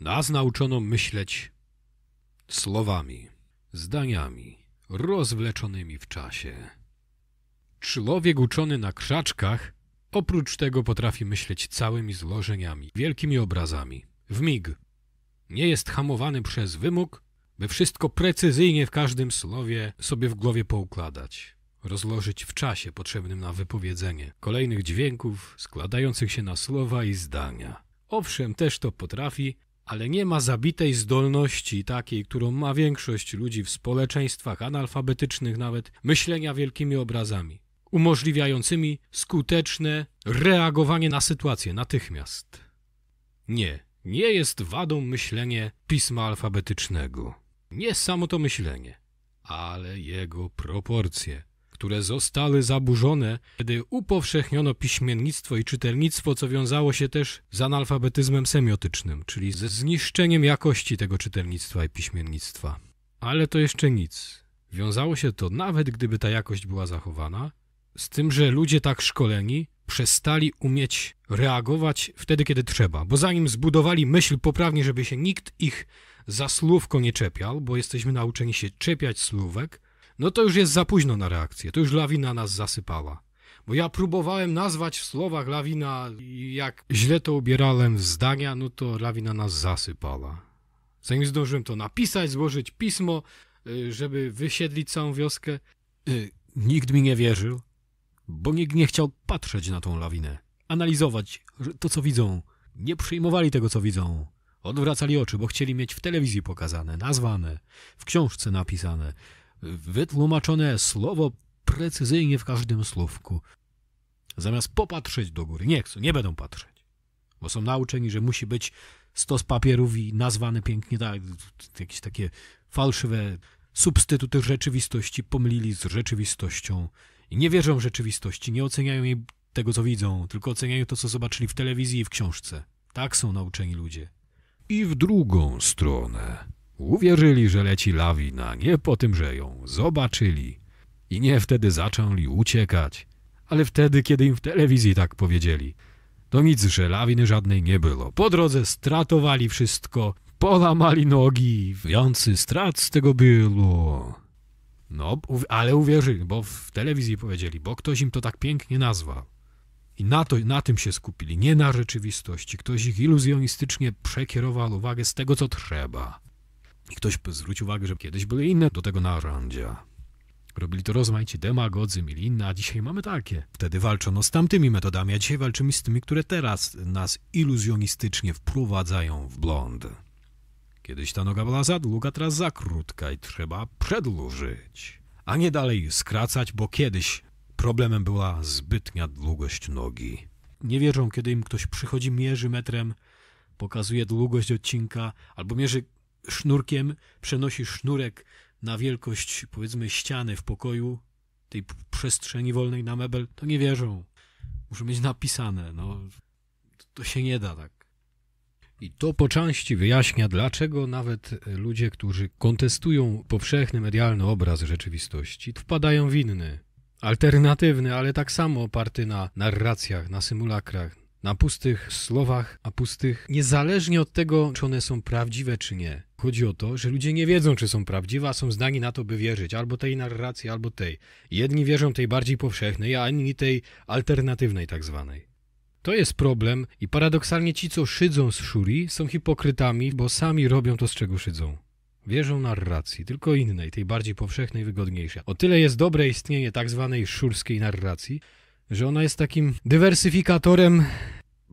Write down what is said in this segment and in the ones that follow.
Nas nauczono myśleć słowami, zdaniami rozwleczonymi w czasie. Człowiek uczony na krzaczkach oprócz tego potrafi myśleć całymi złożeniami, wielkimi obrazami, w mig. Nie jest hamowany przez wymóg, by wszystko precyzyjnie w każdym słowie sobie w głowie poukładać, rozłożyć w czasie potrzebnym na wypowiedzenie kolejnych dźwięków składających się na słowa i zdania. Owszem, też to potrafi, ale nie ma zabitej zdolności takiej, którą ma większość ludzi w społeczeństwach analfabetycznych nawet, myślenia wielkimi obrazami, umożliwiającymi skuteczne reagowanie na sytuację natychmiast. Nie jest wadą myślenie pisma alfabetycznego. Nie samo to myślenie, ale jego proporcje, które zostały zaburzone, kiedy upowszechniono piśmiennictwo i czytelnictwo, co wiązało się też z analfabetyzmem semiotycznym, czyli ze zniszczeniem jakości tego czytelnictwa i piśmiennictwa. Ale to jeszcze nic. Wiązało się to, nawet gdyby ta jakość była zachowana, z tym, że ludzie tak szkoleni przestali umieć reagować wtedy, kiedy trzeba, bo zanim zbudowali myśl poprawnie, żeby się nikt ich za słówko nie czepiał, bo jesteśmy nauczeni się czepiać słówek, no to już jest za późno na reakcję, to już lawina nas zasypała. Bo ja próbowałem nazwać w słowach lawina i jak źle to ubierałem w zdania, no to lawina nas zasypała. Zanim zdążyłem to napisać, złożyć pismo, żeby wysiedlić całą wioskę, nikt mi nie wierzył, bo nikt nie chciał patrzeć na tą lawinę, analizować to, co widzą. Nie przyjmowali tego, co widzą. Odwracali oczy, bo chcieli mieć w telewizji pokazane, nazwane, w książce napisane, wytłumaczone słowo precyzyjnie w każdym słówku. Zamiast popatrzeć do góry, nie chcą, nie będą patrzeć, bo są nauczeni, że musi być stos papierów i nazwane pięknie, tak, jakieś takie fałszywe substytuty rzeczywistości pomylili z rzeczywistością i nie wierzą w rzeczywistości, nie oceniają jej tego, co widzą, tylko oceniają to, co zobaczyli w telewizji i w książce. Tak są nauczeni ludzie. I w drugą stronę. Uwierzyli, że leci lawina, nie po tym, że ją zobaczyli. I nie wtedy zaczęli uciekać, ale wtedy, kiedy im w telewizji tak powiedzieli. To nic, że lawiny żadnej nie było. Po drodze stratowali wszystko, polamali nogi, więcej strat z tego było. No, ale uwierzyli, bo w telewizji powiedzieli, bo ktoś im to tak pięknie nazwał. I na tym się skupili, nie na rzeczywistości. Ktoś ich iluzjonistycznie przekierował uwagę z tego, co trzeba. I ktoś zwrócił uwagę, że kiedyś były inne do tego narzędzia. Robili to rozmaici demagodzy, mieli inne, a dzisiaj mamy takie. Wtedy walczono z tamtymi metodami, a dzisiaj walczymy z tymi, które teraz nas iluzjonistycznie wprowadzają w błąd. Kiedyś ta noga była za długa, teraz za krótka i trzeba przedłużyć, a nie dalej skracać, bo kiedyś problemem była zbytnia długość nogi. Nie wierzą, kiedy im ktoś przychodzi, mierzy metrem, pokazuje długość odcinka, albo mierzy sznurkiem, przenosi sznurek na wielkość, powiedzmy, ściany w pokoju, tej przestrzeni wolnej na mebel, to nie wierzą. Muszą mieć napisane, no to się nie da tak. I to po części wyjaśnia, dlaczego nawet ludzie, którzy kontestują powszechny medialny obraz rzeczywistości, wpadają w inny, alternatywny, ale tak samo oparty na narracjach, na symulakrach, na pustych słowach, a pustych, niezależnie od tego, czy one są prawdziwe, czy nie. Chodzi o to, że ludzie nie wiedzą, czy są prawdziwe, a są zdani na to, by wierzyć. Albo tej narracji, albo tej. Jedni wierzą tej bardziej powszechnej, a inni tej alternatywnej tak zwanej. To jest problem i paradoksalnie ci, co szydzą z szuri, są hipokrytami, bo sami robią to, z czego szydzą. Wierzą narracji, tylko innej, tej bardziej powszechnej, wygodniejszej. O tyle jest dobre istnienie tak zwanej szurskiej narracji, że ona jest takim dywersyfikatorem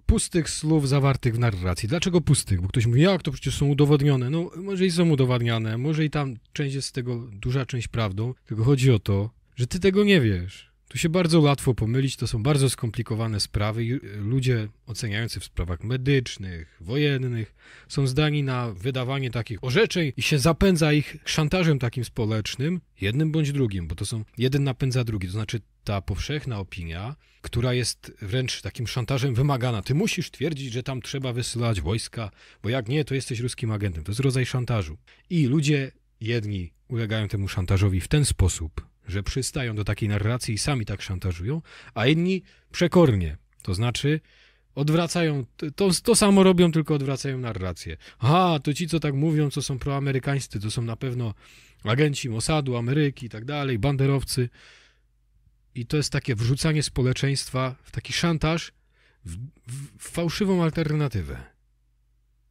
pustych słów zawartych w narracji. Dlaczego pustych? Bo ktoś mówi, jak to przecież są udowodnione. No może i są udowadniane, może i tam część jest z tego, duża część prawdą, tylko chodzi o to, że ty tego nie wiesz. Tu się bardzo łatwo pomylić, to są bardzo skomplikowane sprawy i ludzie oceniający w sprawach medycznych, wojennych są zdani na wydawanie takich orzeczeń i się zapędza ich szantażem takim społecznym, jednym bądź drugim, bo to są jeden napędza drugi, to znaczy ta powszechna opinia, która jest wręcz takim szantażem wymagana. Ty musisz twierdzić, że tam trzeba wysyłać wojska, bo jak nie, to jesteś ruskim agentem. To jest rodzaj szantażu. I ludzie jedni ulegają temu szantażowi w ten sposób, że przystają do takiej narracji i sami tak szantażują, a inni przekornie, to znaczy Odwracają, to samo robią, tylko odwracają narrację. To ci, co tak mówią, co są proamerykańscy, to są na pewno agenci Mossadu, Ameryki i tak dalej, banderowcy. I to jest takie wrzucanie społeczeństwa w taki szantaż, w fałszywą alternatywę.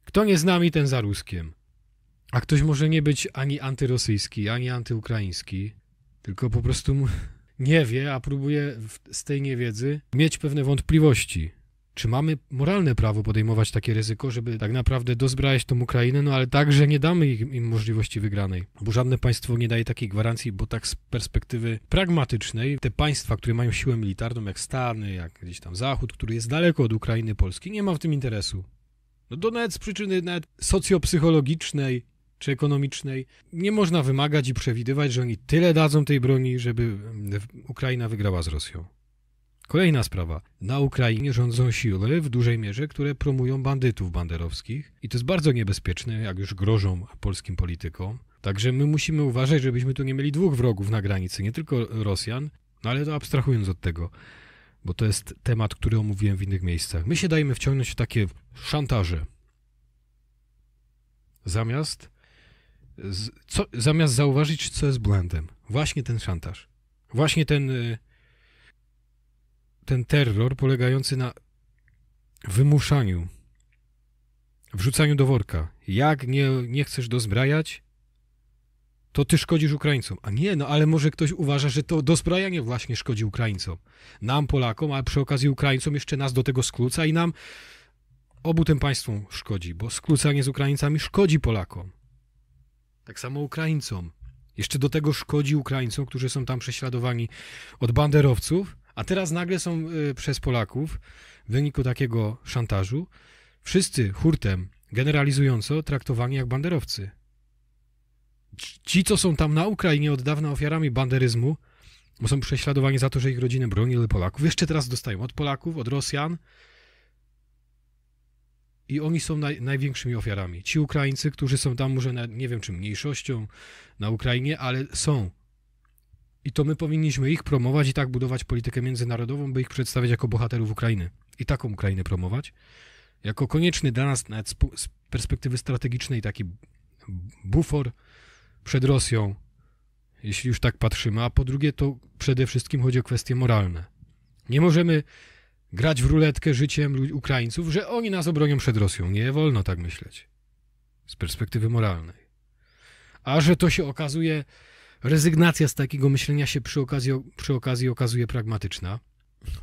Kto nie z nami, ten za Ruskiem. A ktoś może nie być ani antyrosyjski, ani antyukraiński, tylko po prostu nie wie, a próbuje z tej niewiedzy mieć pewne wątpliwości. Czy mamy moralne prawo podejmować takie ryzyko, żeby tak naprawdę dozbrajać tą Ukrainę, ale także nie damy im możliwości wygranej, bo żadne państwo nie daje takiej gwarancji, bo tak z perspektywy pragmatycznej te państwa, które mają siłę militarną, jak Stany, jak gdzieś tam Zachód, który jest daleko od Ukrainy, Polski, nie ma w tym interesu. To nawet z przyczyny nawet socjopsychologicznej czy ekonomicznej nie można wymagać i przewidywać, że oni tyle dadzą tej broni, żeby Ukraina wygrała z Rosją. Kolejna sprawa. Na Ukrainie rządzą siły w dużej mierze, które promują bandytów banderowskich i to jest bardzo niebezpieczne, jak już grożą polskim politykom. Także my musimy uważać, żebyśmy tu nie mieli dwóch wrogów na granicy, nie tylko Rosjan, ale to abstrahując od tego, bo to jest temat, który omówiłem w innych miejscach. My się dajemy wciągnąć w takie szantaże. Zamiast zauważyć, co jest błędem. Właśnie ten szantaż. Właśnie ten terror polegający na wymuszaniu, wrzucaniu do worka. Jak nie chcesz dozbrajać, to ty szkodzisz Ukraińcom. A nie, ale może ktoś uważa, że to dozbrajanie właśnie szkodzi Ukraińcom. Nam, Polakom, a przy okazji Ukraińcom jeszcze nas do tego skłóca i nam, obu tym państwom szkodzi, bo skłócanie z Ukraińcami szkodzi Polakom. Tak samo Ukraińcom. Jeszcze do tego szkodzi Ukraińcom, którzy są tam prześladowani od banderowców, a teraz nagle są przez Polaków w wyniku takiego szantażu wszyscy hurtem, generalizująco, traktowani jak banderowcy. Ci, co są tam na Ukrainie od dawna ofiarami banderyzmu, bo są prześladowani za to, że ich rodziny broniły Polaków, jeszcze teraz dostają od Polaków, od Rosjan i oni są największymi ofiarami. Ci Ukraińcy, którzy są tam może, nie wiem czy mniejszością na Ukrainie, ale są. I to my powinniśmy ich promować i tak budować politykę międzynarodową, by ich przedstawiać jako bohaterów Ukrainy. I taką Ukrainę promować. Jako konieczny dla nas nawet z perspektywy strategicznej taki bufor przed Rosją, jeśli już tak patrzymy. A po drugie to przede wszystkim chodzi o kwestie moralne. Nie możemy grać w ruletkę życiem Ukraińców, że oni nas obronią przed Rosją. Nie wolno tak myśleć. Z perspektywy moralnej. A że to się okazuje... Rezygnacja z takiego myślenia się przy okazji okazuje pragmatyczna.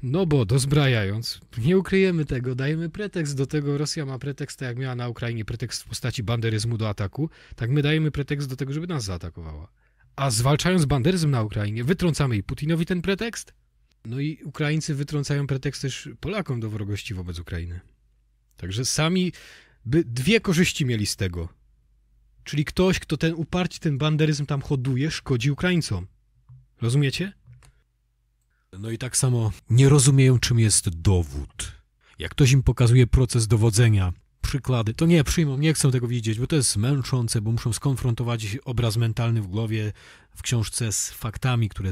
No bo dozbrajając, nie ukryjemy tego, dajemy pretekst do tego, Rosja ma pretekst, tak jak miała na Ukrainie pretekst w postaci banderyzmu do ataku, tak my dajemy pretekst do tego, żeby nas zaatakowała. A zwalczając banderyzm na Ukrainie, wytrącamy i Putinowi ten pretekst, no i Ukraińcy wytrącają pretekst też Polakom do wrogości wobec Ukrainy. Także sami by dwie korzyści mieli z tego. Czyli ktoś, kto uparcie ten banderyzm tam hoduje, szkodzi Ukraińcom. Rozumiecie? No i tak samo nie rozumieją, czym jest dowód. Jak ktoś im pokazuje proces dowodzenia, przykłady, to nie przyjmą, nie chcą tego widzieć, bo to jest męczące, bo muszą skonfrontować obraz mentalny w głowie, w książce z faktami, które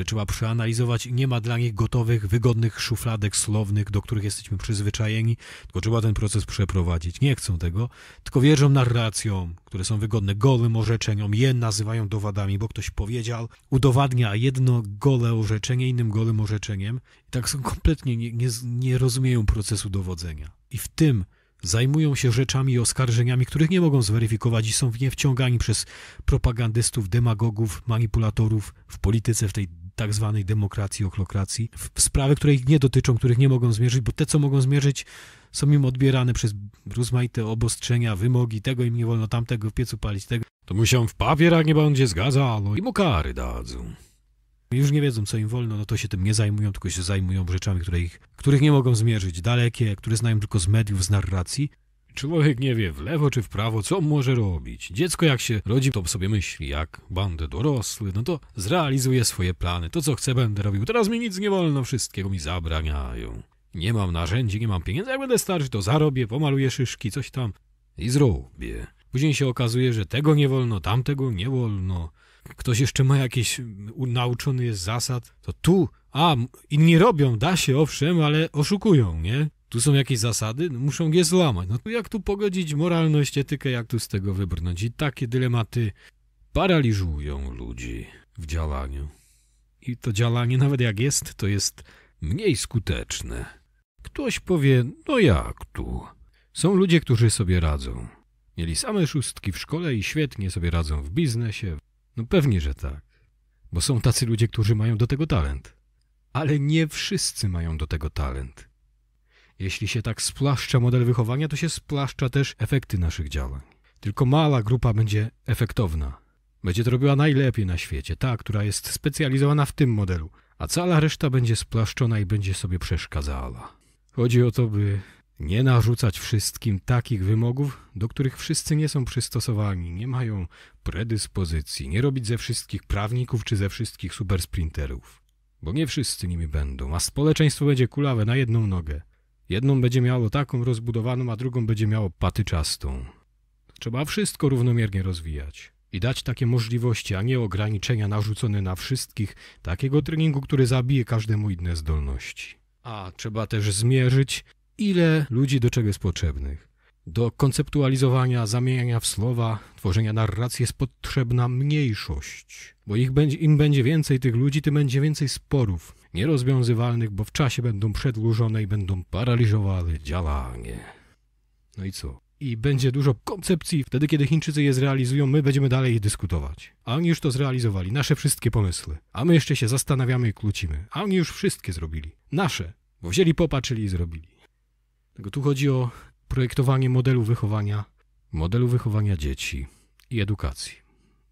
trzeba przeanalizować i nie ma dla nich gotowych, wygodnych szufladek słownych, do których jesteśmy przyzwyczajeni, tylko trzeba ten proces przeprowadzić. Nie chcą tego, tylko wierzą narracjom, które są wygodne gołym orzeczeniom, je nazywają dowodami, bo ktoś powiedział, udowadnia jedno gole orzeczenie innym golym orzeczeniem i tak są kompletnie nie rozumieją procesu dowodzenia. I w tym zajmują się rzeczami i oskarżeniami, których nie mogą zweryfikować i są w nie wciągani przez propagandystów, demagogów, manipulatorów w polityce, w tej tak zwanej demokracji, ochlokracji, w sprawy, które ich nie dotyczą, których nie mogą zmierzyć, bo te, co mogą zmierzyć, są im odbierane przez rozmaite obostrzenia, wymogi, tego im nie wolno, tamtego w piecu palić, tego. To mu się w papierach nie będzie zgadzało i mu kary dadzą. Już nie wiedzą, co im wolno, no to się tym nie zajmują, tylko się zajmują rzeczami, których nie mogą zmierzyć, dalekie, które znają tylko z mediów, z narracji. Człowiek nie wie w lewo czy w prawo, co może robić. Dziecko jak się rodzi, to sobie myśli, jak będę dorosły, no to zrealizuje swoje plany. To, co chcę, będę robił. Teraz mi nic nie wolno, wszystkiego mi zabraniają. Nie mam narzędzi, nie mam pieniędzy, jak będę starszy, to zarobię, pomaluję szyszki, coś tam i zrobię. Później się okazuje, że tego nie wolno, tamtego nie wolno. Ktoś jeszcze ma jakieś, nauczony jest zasad, to tu, inni robią, da się, owszem, ale oszukują, nie? Tu są jakieś zasady, no muszą je złamać. No to jak tu pogodzić moralność, etykę, jak tu z tego wybrnąć? I takie dylematy paraliżują ludzi w działaniu. I to działanie, nawet jak jest, to jest mniej skuteczne. Ktoś powie, no jak tu? Są ludzie, którzy sobie radzą. Mieli same szóstki w szkole i świetnie sobie radzą w biznesie. No pewnie, że tak. Bo są tacy ludzie, którzy mają do tego talent. Ale nie wszyscy mają do tego talent. Jeśli się tak splaszcza model wychowania, to się splaszcza też efekty naszych działań. Tylko mała grupa będzie efektowna. Będzie to robiła najlepiej na świecie, ta, która jest specjalizowana w tym modelu, a cała reszta będzie splaszczona i będzie sobie przeszkadzała. Chodzi o to, by nie narzucać wszystkim takich wymogów, do których wszyscy nie są przystosowani, nie mają predyspozycji, nie robić ze wszystkich prawników czy ze wszystkich supersprinterów. Bo nie wszyscy nimi będą, a społeczeństwo będzie kulawe na jedną nogę. Jedną będzie miało taką rozbudowaną, a drugą będzie miało patyczastą. Trzeba wszystko równomiernie rozwijać i dać takie możliwości, a nie ograniczenia narzucone na wszystkich, takiego treningu, który zabije każdemu inne zdolności. A trzeba też zmierzyć, ile ludzi do czego jest potrzebnych. Do konceptualizowania, zamieniania w słowa, tworzenia narracji jest potrzebna mniejszość. Bo im będzie więcej tych ludzi, tym będzie więcej sporów nierozwiązywalnych, bo w czasie będą przedłużone i będą paraliżowały działanie. No i co? I będzie dużo koncepcji. Wtedy, kiedy Chińczycy je zrealizują, my będziemy dalej je dyskutować. A oni już to zrealizowali, nasze wszystkie pomysły. A my jeszcze się zastanawiamy i kłócimy. A oni już wszystkie zrobili. Nasze. Bo wzięli, popatrzyli i zrobili. Tylko tu chodzi o projektowanie modelu wychowania dzieci i edukacji.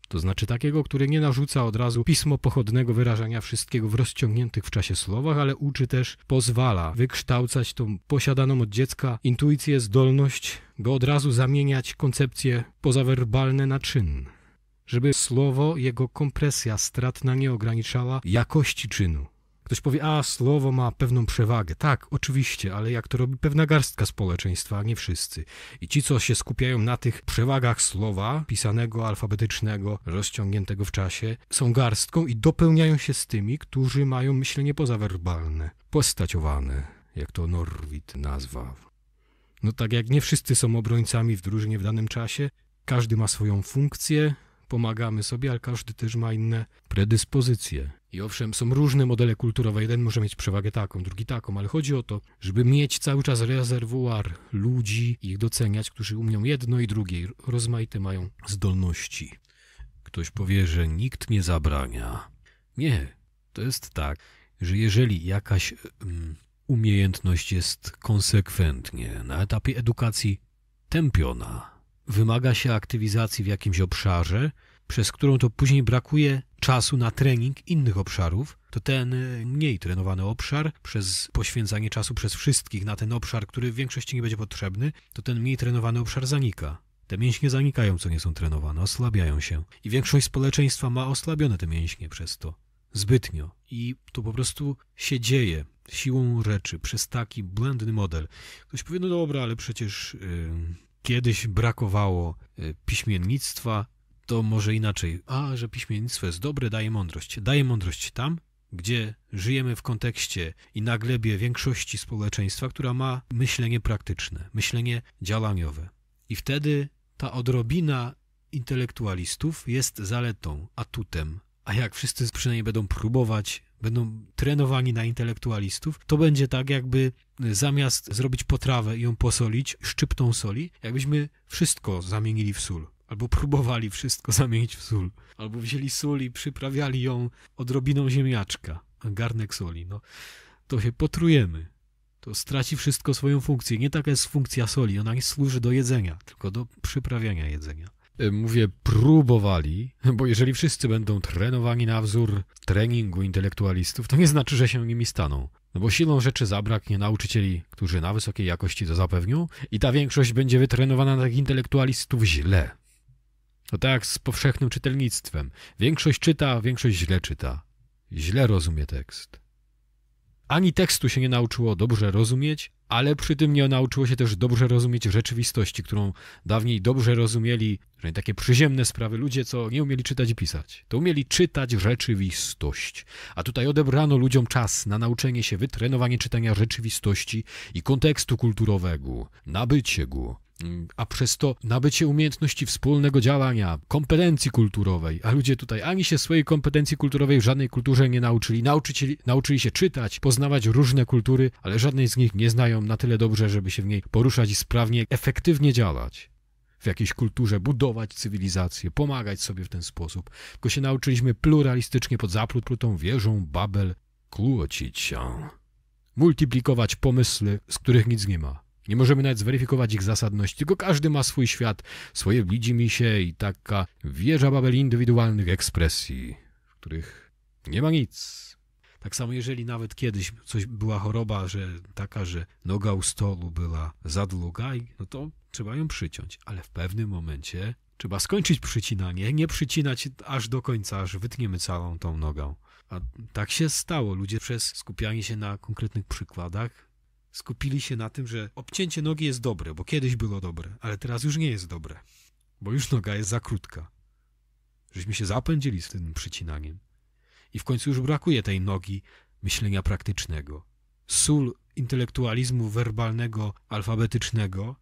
To znaczy takiego, który nie narzuca od razu pismo pochodnego wyrażania wszystkiego w rozciągniętych w czasie słowach, ale uczy też, pozwala wykształcać tą posiadaną od dziecka intuicję, zdolność, by od razu zamieniać koncepcje pozawerbalne na czyn. Żeby słowo, jego kompresja stratna nie ograniczała jakości czynu. Ktoś powie, a słowo ma pewną przewagę. Tak, oczywiście, ale jak to robi pewna garstka społeczeństwa, a nie wszyscy. I ci, co się skupiają na tych przewagach słowa, pisanego, alfabetycznego, rozciągniętego w czasie, są garstką i dopełniają się z tymi, którzy mają myślenie pozawerbalne, postaciowane, jak to Norwid nazwał. No tak jak nie wszyscy są obrońcami w drużynie w danym czasie, każdy ma swoją funkcję, pomagamy sobie, ale każdy też ma inne predyspozycje. I owszem, są różne modele kulturowe. Jeden może mieć przewagę taką, drugi taką, ale chodzi o to, żeby mieć cały czas rezerwuar ludzi i ich doceniać, którzy umią jedno i drugie, rozmaite mają zdolności. Ktoś powie, że nikt nie zabrania. Nie, to jest tak, że jeżeli jakaś umiejętność jest konsekwentnie na etapie edukacji tępiona, wymaga się aktywizacji w jakimś obszarze, przez którą to później brakuje czasu na trening innych obszarów, to ten mniej trenowany obszar, przez poświęcanie czasu przez wszystkich na ten obszar, który w większości nie będzie potrzebny, to ten mniej trenowany obszar zanika. Te mięśnie zanikają, co nie są trenowane, osłabiają się. I większość społeczeństwa ma osłabione te mięśnie przez to. Zbytnio. I to po prostu się dzieje siłą rzeczy, przez taki błędny model. Ktoś powie, no dobra, ale przecież kiedyś brakowało piśmiennictwa, to może inaczej. A, że piśmiennictwo jest dobre, daje mądrość. Daje mądrość tam, gdzie żyjemy w kontekście i na glebie większości społeczeństwa, która ma myślenie praktyczne, myślenie działaniowe. I wtedy ta odrobina intelektualistów jest zaletą, atutem. A jak wszyscy przynajmniej będą próbować, będą trenowani na intelektualistów, to będzie tak, jakby zamiast zrobić potrawę i ją posolić szczyptą soli, jakbyśmy wszystko zamienili w sól. Albo próbowali wszystko zamienić w sól. Albo wzięli sól i przyprawiali ją odrobiną ziemniaczka. Garnek soli. No, to się potrujemy. To straci wszystko swoją funkcję. Nie taka jest funkcja soli. Ona nie służy do jedzenia, tylko do przyprawiania jedzenia. Mówię próbowali, bo jeżeli wszyscy będą trenowani na wzór treningu intelektualistów, to nie znaczy, że się nimi staną. No bo siłą rzeczy zabraknie nauczycieli, którzy na wysokiej jakości to zapewnią i ta większość będzie wytrenowana na takich intelektualistów źle. To tak jak z powszechnym czytelnictwem. Większość czyta, większość źle czyta. Źle rozumie tekst. Ani tekstu się nie nauczyło dobrze rozumieć, ale przy tym nie nauczyło się też dobrze rozumieć rzeczywistości, którą dawniej dobrze rozumieli, że takie przyziemne sprawy ludzie, co nie umieli czytać i pisać. To umieli czytać rzeczywistość. A tutaj odebrano ludziom czas na nauczenie się, wytrenowanie czytania rzeczywistości i kontekstu kulturowego, nabycie go. A przez to nabycie umiejętności wspólnego działania, kompetencji kulturowej, a ludzie tutaj ani się swojej kompetencji kulturowej w żadnej kulturze nie nauczyli. Nauczyli się czytać, poznawać różne kultury, ale żadnej z nich nie znają na tyle dobrze, żeby się w niej poruszać i sprawnie, efektywnie działać. W jakiejś kulturze budować cywilizację, pomagać sobie w ten sposób. Tylko się nauczyliśmy pluralistycznie pod zaplutą wieżą Babel kłócić się. Multiplikować pomysły, z których nic nie ma. Nie możemy nawet zweryfikować ich zasadności, tylko każdy ma swój świat, swoje widzimisię i taka wieża Babel indywidualnych ekspresji, w których nie ma nic. Tak samo jeżeli nawet kiedyś była choroba, że noga u stołu była za długa, no to trzeba ją przyciąć, ale w pewnym momencie trzeba skończyć przycinanie, nie przycinać aż do końca, aż wytniemy całą tą nogę. A tak się stało. Ludzie przez skupianie się na konkretnych przykładach skupili się na tym, że obcięcie nogi jest dobre, bo kiedyś było dobre, ale teraz już nie jest dobre, bo już noga jest za krótka. Żeśmy się zapędzili z tym przycinaniem. I w końcu już brakuje tej nogi myślenia praktycznego. Sól intelektualizmu werbalnego, alfabetycznego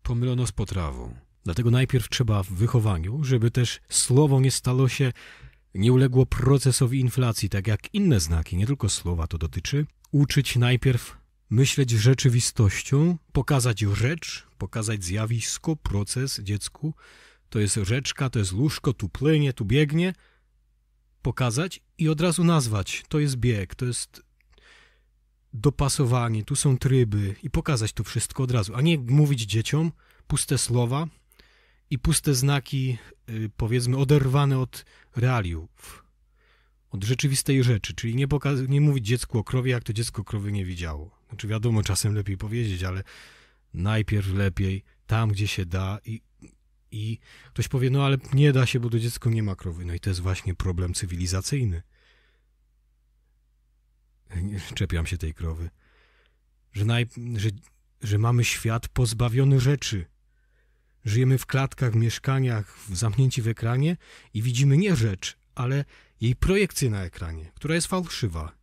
pomylono z potrawą. Dlatego najpierw trzeba w wychowaniu, żeby też słowo nie uległo procesowi inflacji, tak jak inne znaki, nie tylko słowa to dotyczy, uczyć najpierw myśleć rzeczywistością, pokazać rzecz, pokazać zjawisko, proces dziecku. To jest rzeczka, to jest łóżko, tu płynie, tu biegnie. Pokazać i od razu nazwać. To jest bieg, to jest dopasowanie, tu są tryby i pokazać to wszystko od razu, a nie mówić dzieciom puste słowa i puste znaki, powiedzmy, oderwane od realiów, od rzeczywistej rzeczy, czyli nie mówić dziecku o krowie, jak to dziecko krowy nie widziało. Znaczy wiadomo, czasem lepiej powiedzieć, ale najpierw lepiej tam, gdzie się da i ktoś powie, no ale nie da się, bo to dziecko nie ma krowy. No i to jest właśnie problem cywilizacyjny. Czepiam się tej krowy. Że mamy świat pozbawiony rzeczy. Żyjemy w klatkach, w mieszkaniach, zamknięci w ekranie i widzimy nie rzecz, ale jej projekcję na ekranie, która jest fałszywa.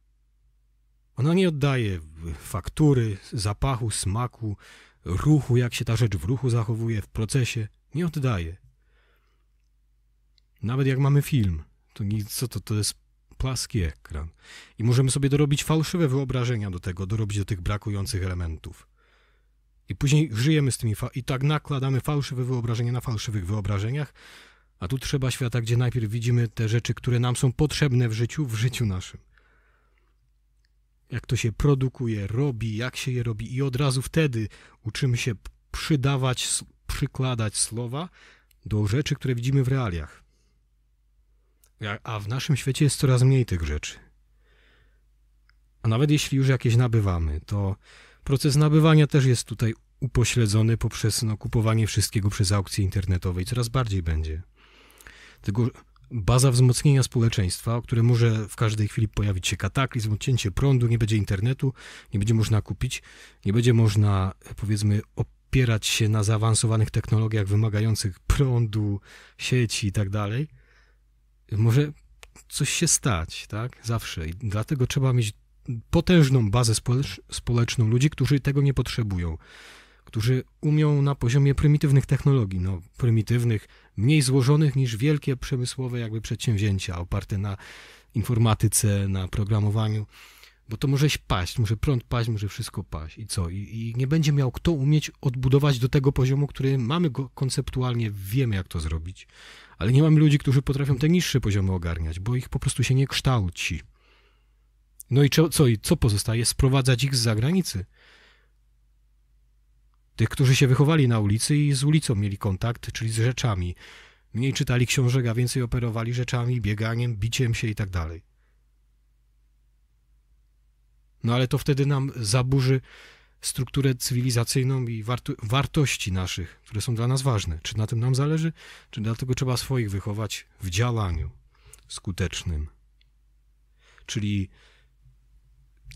Ona nie oddaje faktury, zapachu, smaku, ruchu, jak się ta rzecz w ruchu zachowuje, w procesie. Nie oddaje. Nawet jak mamy film, to jest płaski ekran. I możemy sobie dorobić fałszywe wyobrażenia dorobić do tych brakujących elementów. I później żyjemy z tymi i tak nakładamy fałszywe wyobrażenia na fałszywych wyobrażeniach, a tu trzeba świata, gdzie najpierw widzimy te rzeczy, które nam są potrzebne w życiu naszym. Jak to się produkuje, robi, jak się je robi i od razu wtedy uczymy się przykładać słowa do rzeczy, które widzimy w realiach. A w naszym świecie jest coraz mniej tych rzeczy. A nawet jeśli już jakieś nabywamy, to proces nabywania też jest tutaj upośledzony poprzez kupowanie wszystkiego przez aukcje internetowe i coraz bardziej będzie. Tylko baza wzmocnienia społeczeństwa, o które może w każdej chwili pojawić się kataklizm, odcięcie prądu, nie będzie internetu, nie będzie można kupić, nie będzie można, powiedzmy, opierać się na zaawansowanych technologiach wymagających prądu, sieci i tak dalej. Może coś się stać, tak? Zawsze. I dlatego trzeba mieć potężną bazę społeczną ludzi, którzy tego nie potrzebują, którzy umią na poziomie prymitywnych technologii, prymitywnych, mniej złożonych niż wielkie przemysłowe jakby przedsięwzięcia oparte na informatyce, na programowaniu, bo to może paść, może prąd paść, może wszystko paść i co? I nie będzie miał kto umieć odbudować do tego poziomu, który mamy go konceptualnie, wiemy jak to zrobić, ale nie mamy ludzi, którzy potrafią te niższe poziomy ogarniać, bo ich po prostu się nie kształci. No i co pozostaje? Sprowadzać ich z zagranicy. Tych, którzy się wychowali na ulicy i z ulicą mieli kontakt, czyli z rzeczami. Mniej czytali książek, a więcej operowali rzeczami, bieganiem, biciem się i tak dalej. No ale to wtedy nam zaburzy strukturę cywilizacyjną i wartości naszych, które są dla nas ważne. Czy na tym nam zależy, czy dlatego trzeba swoich wychować w działaniu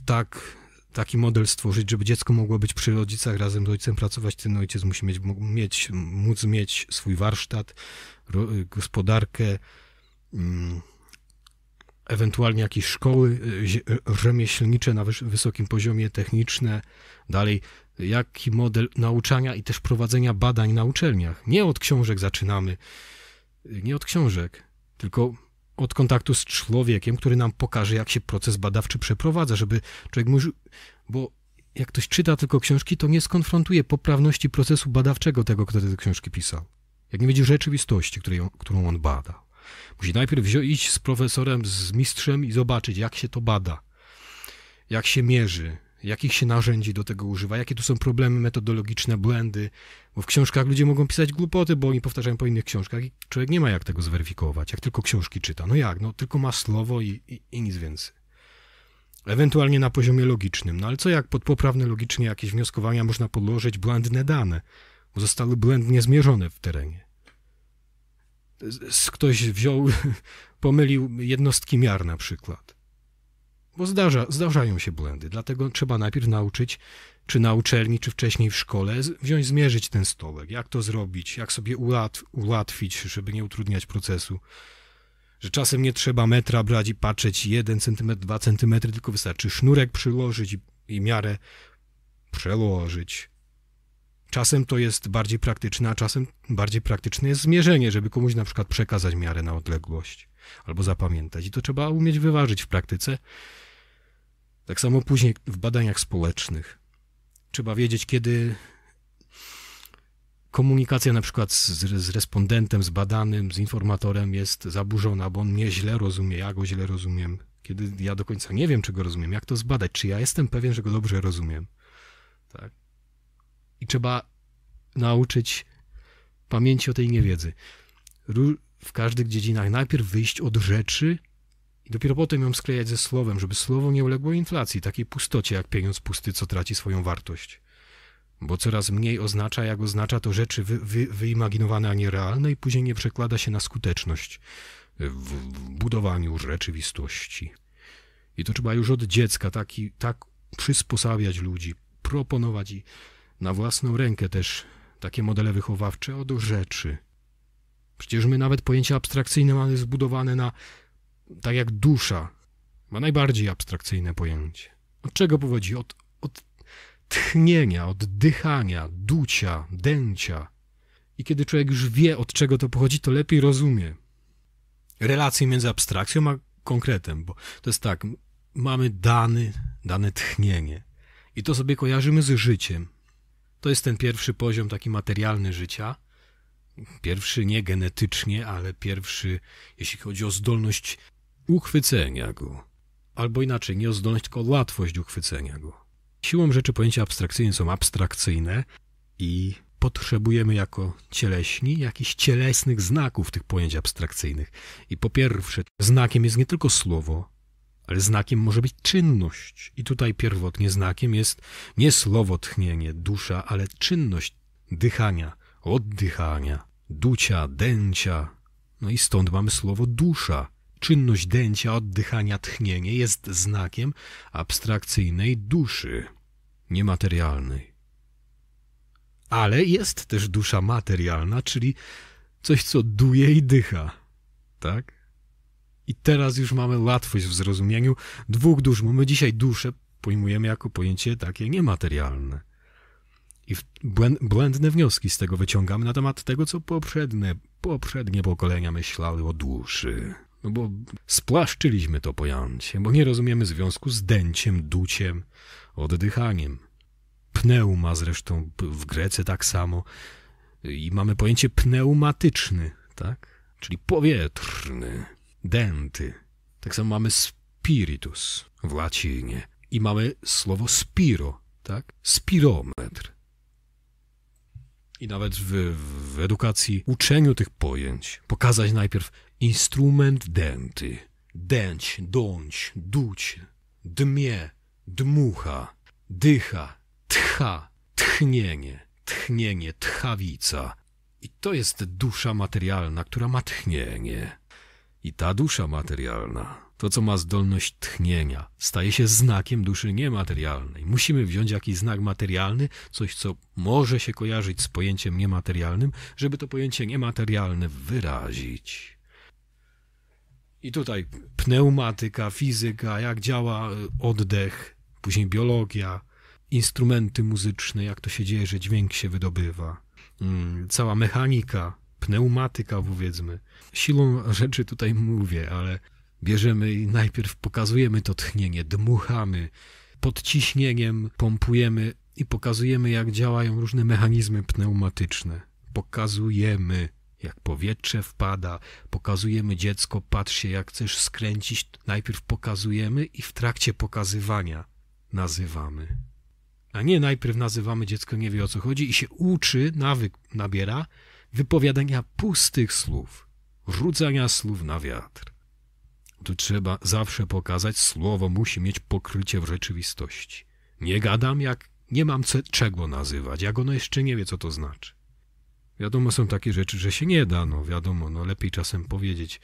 tak taki model stworzyć, żeby dziecko mogło być przy rodzicach, razem z ojcem pracować. Ten ojciec musi móc mieć swój warsztat, gospodarkę, ewentualnie jakieś szkoły rzemieślnicze na wysokim poziomie, techniczne. Dalej, jaki model nauczania i też prowadzenia badań na uczelniach. Nie od książek zaczynamy, nie od książek, tylko od kontaktu z człowiekiem, który nam pokaże, jak się proces badawczy przeprowadza, żeby człowiek mógł, bo jak ktoś czyta tylko książki, to nie skonfrontuje poprawności procesu badawczego tego, kto te książki pisał. Jak nie widzi rzeczywistości, którą on bada. Musi najpierw iść z profesorem, z mistrzem i zobaczyć, jak się to bada, jak się mierzy, jakich się narzędzi do tego używa, jakie tu są problemy metodologiczne, błędy, bo w książkach ludzie mogą pisać głupoty, bo oni powtarzają po innych książkach i człowiek nie ma jak tego zweryfikować, jak tylko książki czyta. No jak? No tylko ma słowo i nic więcej. Ewentualnie na poziomie logicznym. No ale co jak pod poprawne logicznie jakieś wnioskowania można podłożyć błędne dane, bo zostały błędnie zmierzone w terenie. Ktoś pomylił jednostki miar na przykład. Bo zdarzają się błędy, dlatego trzeba najpierw nauczyć, czy na uczelni, czy wcześniej w szkole, zmierzyć ten stołek, jak to zrobić, jak sobie ułatwić, żeby nie utrudniać procesu. Że czasem nie trzeba metra brać i patrzeć 1 cm, 2 cm, tylko wystarczy sznurek przyłożyć i miarę przełożyć. Czasem to jest bardziej praktyczne, a czasem bardziej praktyczne jest zmierzenie, żeby komuś na przykład przekazać miarę na odległość albo zapamiętać. I to trzeba umieć wyważyć w praktyce. Tak samo później w badaniach społecznych. Trzeba wiedzieć, kiedy komunikacja na przykład z respondentem, z badanym, z informatorem jest zaburzona, bo on mnie źle rozumie, ja go źle rozumiem. Kiedy ja do końca nie wiem, czy go rozumiem, jak to zbadać, czy ja jestem pewien, że go dobrze rozumiem. Tak? I trzeba nauczyć pamięci o tej niewiedzy. W każdych dziedzinach najpierw wyjść od rzeczy i dopiero potem ją sklejać ze słowem, żeby słowo nie uległo inflacji, takiej pustocie jak pieniądz pusty, co traci swoją wartość. Bo coraz mniej oznacza, jak oznacza to rzeczy wyimaginowane, a nie realne i później nie przekłada się na skuteczność w budowaniu rzeczywistości. I to trzeba już od dziecka tak przysposabiać ludzi, proponować i na własną rękę też takie modele wychowawcze od rzeczy. Przecież my nawet pojęcia abstrakcyjne mamy zbudowane na, tak jak dusza, ma najbardziej abstrakcyjne pojęcie. Od czego pochodzi? Od tchnienia, oddychania, ducia, dęcia. I kiedy człowiek już wie, od czego to pochodzi, to lepiej rozumie relacje między abstrakcją a konkretem, bo to jest tak, mamy dane tchnienie i to sobie kojarzymy z życiem. To jest ten pierwszy poziom taki materialny życia. Pierwszy nie genetycznie, ale pierwszy, jeśli chodzi o zdolność uchwycenia go. Albo inaczej, nie o zdolność, tylko o łatwość uchwycenia go. Siłą rzeczy pojęcia abstrakcyjne są abstrakcyjne i potrzebujemy jako cieleśni jakichś cielesnych znaków tych pojęć abstrakcyjnych. I po pierwsze, znakiem jest nie tylko słowo, ale znakiem może być czynność. I tutaj pierwotnie znakiem jest nie słowo, tchnienie, dusza, ale czynność dychania, oddychania, ducia, dęcia. No i stąd mamy słowo dusza. Czynność dęcia, oddychania, tchnienie jest znakiem abstrakcyjnej duszy, niematerialnej. Ale jest też dusza materialna, czyli coś, co duje i dycha. Tak? I teraz już mamy łatwość w zrozumieniu dwóch dusz, bo my dzisiaj duszę pojmujemy jako pojęcie takie niematerialne. I błędne wnioski z tego wyciągamy na temat tego, co poprzednie pokolenia myślały o duszy. No bo spłaszczyliśmy to pojęcie, bo nie rozumiemy związku z dęciem, duciem, oddychaniem. Pneuma zresztą w Grece tak samo. I mamy pojęcie pneumatyczny, tak? Czyli powietrzny, denty. Tak samo mamy spiritus w łacinie. I mamy słowo spiro, tak? Spirometr. I nawet w edukacji, uczeniu tych pojęć, pokazać najpierw instrument denty, dęć, dąć, duć, dmie, dmucha, dycha, tcha, tchnienie, tchawica. I to jest dusza materialna, która ma tchnienie. I ta dusza materialna To, co ma zdolność tchnienia, staje się znakiem duszy niematerialnej. Musimy wziąć jakiś znak materialny, coś, co może się kojarzyć z pojęciem niematerialnym, żeby to pojęcie niematerialne wyrazić. I tutaj pneumatyka, fizyka, jak działa oddech, później biologia, instrumenty muzyczne, jak to się dzieje, że dźwięk się wydobywa, cała mechanika, pneumatyka, powiedzmy. Siłą rzeczy tutaj mówię, ale bierzemy i najpierw pokazujemy to tchnienie, dmuchamy, pod ciśnieniem pompujemy i pokazujemy, jak działają różne mechanizmy pneumatyczne. Pokazujemy, jak powietrze wpada, pokazujemy dziecko, patrz się, jak chcesz skręcić, najpierw pokazujemy i w trakcie pokazywania nazywamy. A nie najpierw nazywamy, dziecko nie wie, o co chodzi i się uczy, nawyk nabiera wypowiadania pustych słów, rzucania słów na wiatr. Tu trzeba zawsze pokazać, słowo musi mieć pokrycie w rzeczywistości. Nie gadam, jak nie mam czego nazywać, jak ono jeszcze nie wie, co to znaczy. Wiadomo, są takie rzeczy, że się nie da, no wiadomo, no lepiej czasem powiedzieć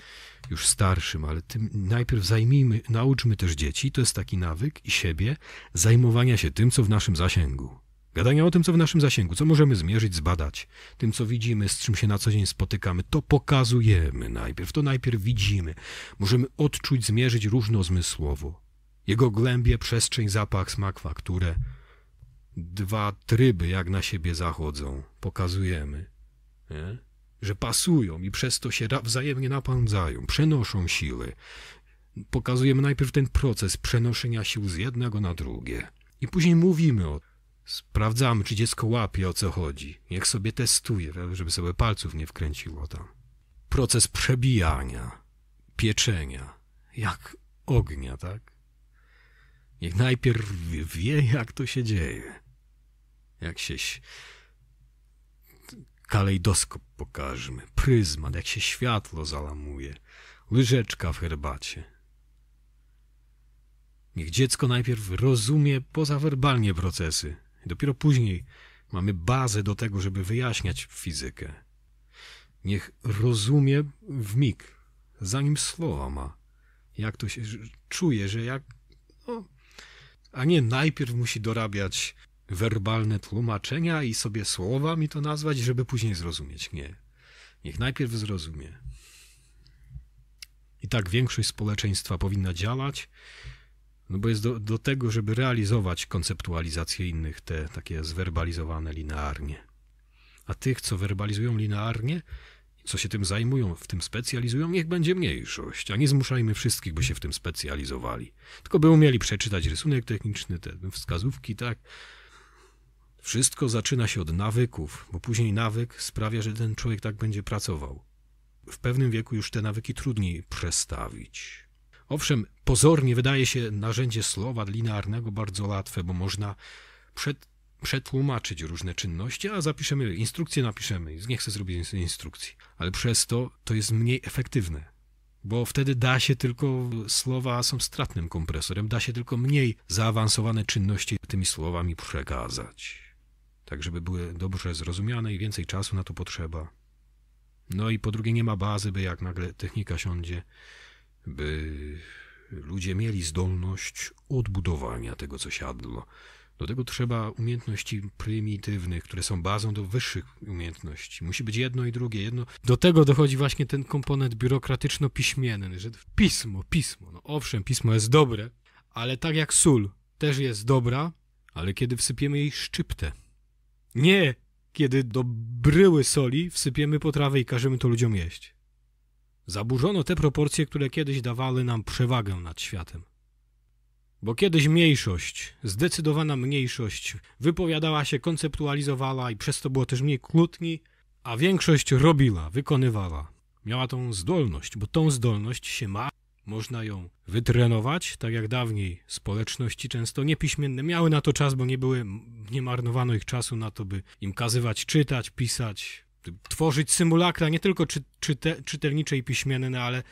już starszym, ale tym najpierw nauczmy też dzieci, to jest taki nawyk i siebie, zajmowania się tym, co w naszym zasięgu. Gadania o tym, co w naszym zasięgu, co możemy zmierzyć, zbadać, tym, co widzimy, z czym się na co dzień spotykamy, to pokazujemy najpierw, to najpierw widzimy. Możemy odczuć, zmierzyć różnozmysłowo. Jego głębie, przestrzeń, zapach, smak, fakturę. 2 tryby, jak na siebie zachodzą, pokazujemy. Nie? Że pasują i przez to się wzajemnie napędzają, przenoszą siły. Pokazujemy najpierw ten proces przenoszenia sił z jednego na drugie. I później mówimy o tym. Sprawdzamy, czy dziecko łapie, o co chodzi. Niech sobie testuje, żeby sobie palców nie wkręciło tam. Proces przebijania, pieczenia, jak ognia, tak? Niech najpierw wie, jak to się dzieje. Jak się kalejdoskop pokażmy, pryzmat, jak się światło zalamuje, łyżeczka w herbacie. Niech dziecko najpierw rozumie pozawerbalnie procesy. I dopiero później mamy bazę do tego, żeby wyjaśniać fizykę. Niech rozumie w mig, zanim słowa ma. Jak to się czuje, że jak... No, a nie najpierw musi dorabiać werbalne tłumaczenia i sobie słowami to nazwać, żeby później zrozumieć. Nie. Niech najpierw zrozumie. I tak większość społeczeństwa powinna działać, no bo jest do tego, żeby realizować konceptualizację innych, te takie zwerbalizowane linearnie. A tych, co werbalizują linearnie, co się tym zajmują, w tym specjalizują, niech będzie mniejszość, a nie zmuszajmy wszystkich, by się w tym specjalizowali. Tylko by umieli przeczytać rysunek techniczny, te wskazówki, tak. Wszystko zaczyna się od nawyków, bo później nawyk sprawia, że ten człowiek tak będzie pracował. W pewnym wieku już te nawyki trudniej przestawić. Owszem, pozornie wydaje się narzędzie słowa linearnego bardzo łatwe, bo można przetłumaczyć różne czynności, a zapiszemy, instrukcję napiszemy, nie chcę zrobić instrukcji, ale przez to jest mniej efektywne, bo wtedy da się tylko, słowa są stratnym kompresorem, da się tylko mniej zaawansowane czynności tymi słowami przekazać, tak żeby były dobrze zrozumiane i więcej czasu na to potrzeba. No i po drugie nie ma bazy, by jak nagle technika siądzie, by ludzie mieli zdolność odbudowania tego, co siadło. Do tego trzeba umiejętności prymitywnych, które są bazą do wyższych umiejętności. Musi być jedno i drugie. Do tego dochodzi właśnie ten komponent biurokratyczno-piśmienny, że pismo. No owszem, pismo jest dobre, ale tak jak sól też jest dobra, ale kiedy wsypiemy jej szczyptę. Nie, kiedy do bryły soli wsypiemy potrawę i każemy to ludziom jeść. Zaburzono te proporcje, które kiedyś dawały nam przewagę nad światem. Bo kiedyś mniejszość, zdecydowana mniejszość wypowiadała się, konceptualizowała i przez to było też mniej kłótni, a większość robiła, wykonywała. Miała tą zdolność, bo tą zdolność się ma, można ją wytrenować, tak jak dawniej społeczności często niepiśmienne miały na to czas, bo nie marnowano ich czasu na to, by im kazywać czytać, pisać, tworzyć symulakra, nie tylko czytelnicze i piśmienne, ale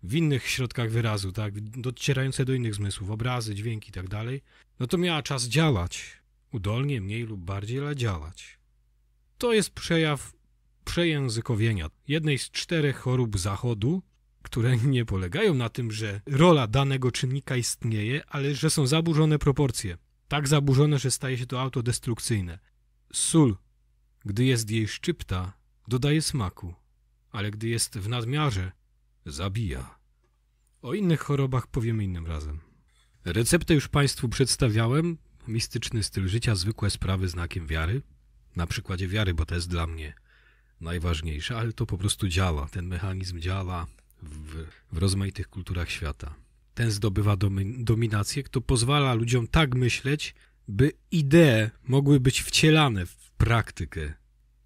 w innych środkach wyrazu, tak, docierające do innych zmysłów, obrazy, dźwięki i tak dalej, no to miała czas działać. Udolnie, mniej lub bardziej, ale działać. To jest przejaw przejęzykowienia. Jednej z 4 chorób Zachodu, które nie polegają na tym, że rola danego czynnika istnieje, ale że są zaburzone proporcje. Tak zaburzone, że staje się to autodestrukcyjne. Sól, gdy jest jej szczypta, dodaje smaku, ale gdy jest w nadmiarze, zabija. O innych chorobach powiemy innym razem. Receptę już Państwu przedstawiałem. Mistyczny styl życia, zwykłe sprawy znakiem wiary. Na przykładzie wiary, bo to jest dla mnie najważniejsze, ale to po prostu działa. Ten mechanizm działa w rozmaitych kulturach świata. Ten zdobywa dominację, to pozwala ludziom tak myśleć, by idee mogły być wcielane w praktykę,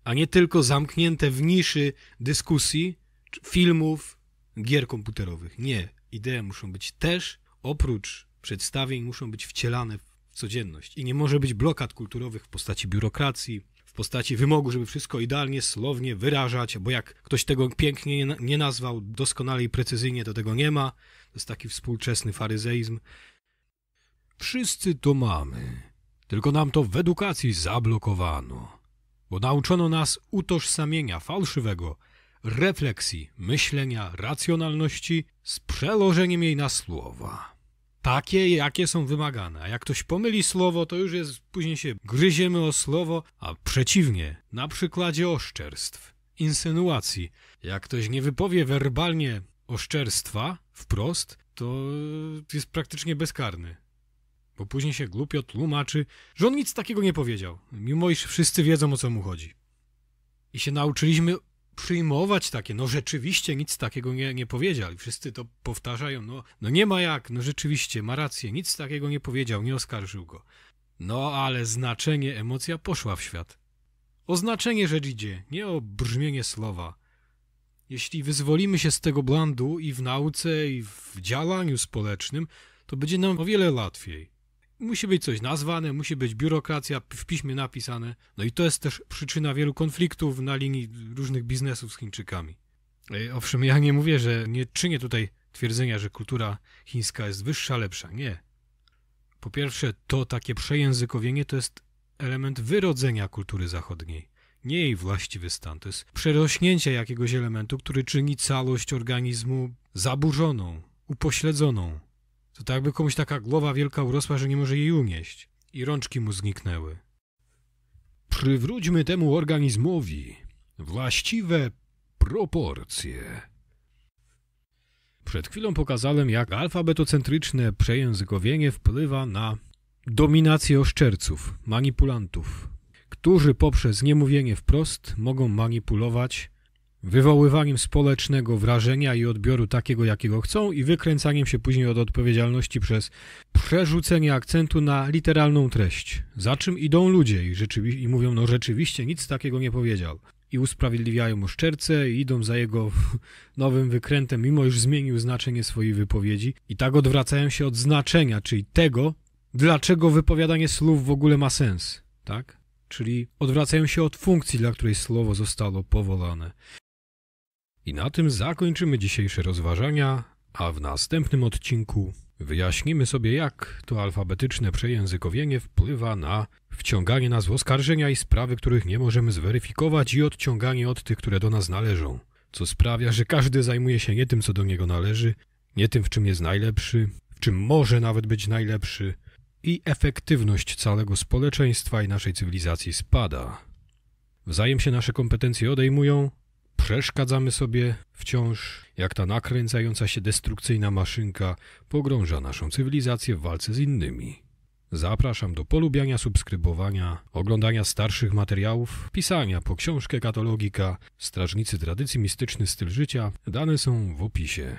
a nie tylko zamknięte w niszy dyskusji, filmów, gier komputerowych. Nie. Idee muszą być też, oprócz przedstawień, muszą być wcielane w codzienność. I nie może być blokad kulturowych w postaci biurokracji, w postaci wymogu, żeby wszystko idealnie, słownie wyrażać, bo jak ktoś tego pięknie nie nazwał doskonale i precyzyjnie, to tego nie ma. To jest taki współczesny faryzeizm. Wszyscy to mamy, tylko nam to w edukacji zablokowano, bo nauczono nas utożsamienia fałszywego, refleksji, myślenia, racjonalności z przełożeniem jej na słowa. Takie, jakie są wymagane. A jak ktoś pomyli słowo, to już jest, później się gryziemy o słowo, a przeciwnie, na przykładzie oszczerstw, insynuacji. Jak ktoś nie wypowie werbalnie oszczerstwa wprost, to jest praktycznie bezkarny. Bo później się głupio tłumaczy, że on nic takiego nie powiedział, mimo iż wszyscy wiedzą, o co mu chodzi. I się nauczyliśmy przyjmować takie, no rzeczywiście nic takiego nie powiedział. I wszyscy to powtarzają, no nie ma jak, no rzeczywiście, ma rację, nic takiego nie powiedział, nie oskarżył go. No ale znaczenie, emocja poszła w świat. O znaczenie rzecz idzie, nie o brzmienie słowa. Jeśli wyzwolimy się z tego błędu i w nauce, i w działaniu społecznym, to będzie nam o wiele łatwiej. Musi być coś nazwane, musi być biurokracja w piśmie napisane. No i to jest też przyczyna wielu konfliktów na linii różnych biznesów z Chińczykami. Owszem, ja nie mówię, że nie czynię tutaj twierdzenia, że kultura chińska jest wyższa, lepsza. Nie. Po pierwsze, to takie przejęzykowienie to jest element wyrodzenia kultury zachodniej. Nie jej właściwy stan. To jest przerośnięcie jakiegoś elementu, który czyni całość organizmu zaburzoną, upośledzoną. To tak jakby komuś taka głowa wielka urosła, że nie może jej unieść. I rączki mu zniknęły. Przywróćmy temu organizmowi właściwe proporcje. Przed chwilą pokazałem, jak alfabetocentryczne przejęzykowienie wpływa na dominację oszczerców, manipulantów, którzy poprzez niemówienie wprost mogą manipulować wywoływaniem społecznego wrażenia i odbioru takiego, jakiego chcą i wykręcaniem się później od odpowiedzialności przez przerzucenie akcentu na literalną treść. Za czym idą ludzie i mówią, no rzeczywiście nic takiego nie powiedział. I usprawiedliwiają oszczercę i idą za jego nowym wykrętem, mimo iż zmienił znaczenie swojej wypowiedzi. I tak odwracają się od znaczenia, czyli tego, dlaczego wypowiadanie słów w ogóle ma sens. Tak? Czyli odwracają się od funkcji, dla której słowo zostało powołane. I na tym zakończymy dzisiejsze rozważania, a w następnym odcinku wyjaśnimy sobie, jak to alfabetyczne przejęzykowienie wpływa na wciąganie nas w oskarżenia i sprawy, których nie możemy zweryfikować i odciąganie od tych, które do nas należą, co sprawia, że każdy zajmuje się nie tym, co do niego należy, nie tym, w czym jest najlepszy, w czym może nawet być najlepszy i efektywność całego społeczeństwa i naszej cywilizacji spada. Wzajem się nasze kompetencje odejmują, przeszkadzamy sobie wciąż, jak ta nakręcająca się destrukcyjna maszynka pogrąża naszą cywilizację w walce z innymi. Zapraszam do polubiania, subskrybowania, oglądania starszych materiałów, pisania po książkę Katologika, Strażnicy Tradycji, Mistyczny Styl Życia. Dane są w opisie.